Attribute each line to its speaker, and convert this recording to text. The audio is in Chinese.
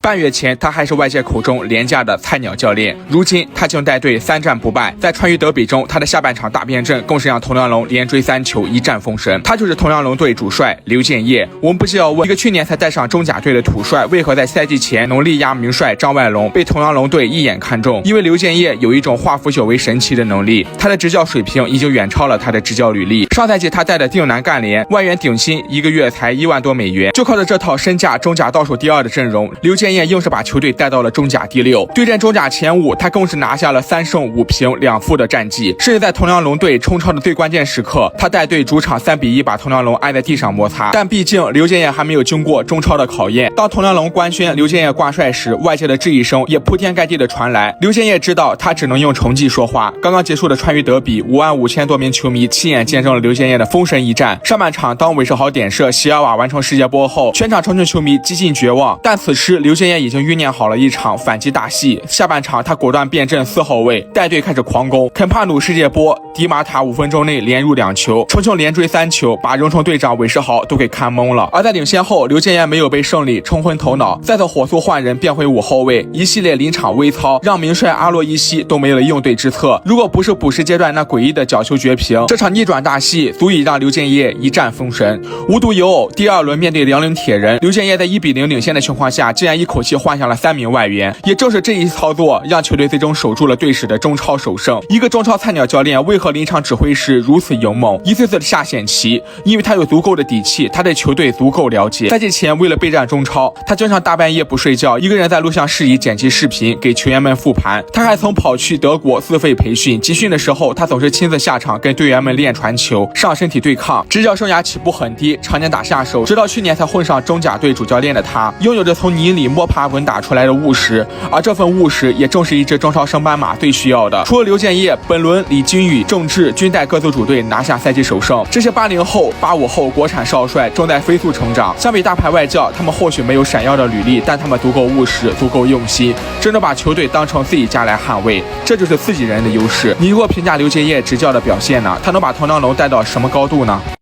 Speaker 1: 半月前，他还是外界口中廉价的菜鸟教练，如今他竟带队3战不败。在川渝德比中，他的下半场大变阵更是让铜梁龙连追3球，一战封神。他就是铜梁龙队主帅刘建业。我们不禁要问，一个去年才带上中甲队的土帅，为何在赛季前能力压名帅张外龙，被铜梁龙队一眼看中？因为刘建业有一种化腐朽为神奇的能力，他的执教水平已经远超了他的执教履历。上赛季他带的定南赣联，外援顶薪1个月才1万多美元，就靠着这套身价中甲倒数第2的阵容，刘建业硬是把球队带到了中甲第6。对阵中甲前5，他更是拿下了3胜5平2负的战绩。甚至在铜梁龙队冲超的最关键时刻，他带队主场3比1把铜梁龙挨在地上摩擦。但毕竟刘建业还没有经过中超的考验。当铜梁龙官宣刘建业挂帅时，外界的质疑声也铺天盖地的传来。刘建业知道他只能用成绩说话。刚刚结束的川渝德比，55000多名球迷亲眼见证了刘建业的封神一战。上半场，当韦世豪点射席尔瓦完成世界波后，全场长春球迷几近绝望。但此时刘建业已经酝酿好了一场反击大戏。下半场，他果断变阵4后卫，带队开始狂攻。肯帕努世界波，迪马塔5分钟内连入2球，重庆连追3球，把荣城队长韦世豪都给看懵了。而在领先后，刘建业没有被胜利冲昏头脑，再次火速换人变回5后卫，一系列临场微操，让名帅阿洛伊西都没了应对之策。如果不是补时阶段那诡异的角球绝平，这场逆转大戏足以让刘建业一战封神。无独有偶，第2轮面对辽宁铁人，刘建业在1比0领先的情况下，竟然一口气换下了3名外援。也正是这一操作，让球队最终守住了队史的中超首胜。一个中超菜鸟教练为何临场指挥时如此勇猛，一次次的下险棋？因为他有足够的底气，他对球队足够了解。赛季前为了备战中超，他经常大半夜不睡觉，一个人在录像室里剪辑视频给球员们复盘。他还曾跑去德国自费培训，集训的时候他总是亲自下场跟队员们练传球、上身体对抗。执教生涯起步很低，常年打下手，直到去年才混上中甲队主教练的他，拥有着从泥里摸爬滚打出来的务实，而这份务实也正是一支中超升班马最需要的。除了刘建业，本轮李金羽、郑智均带各自主队拿下赛季首胜。这些80后、85后国产少帅正在飞速成长。相比大牌外教，他们或许没有闪耀的履历，但他们足够务实，足够用心，真的把球队当成自己家来捍卫，这就是自己人的优势。你如何评价刘建业执教的表现呢？他能把铜梁龙带到什么高度呢？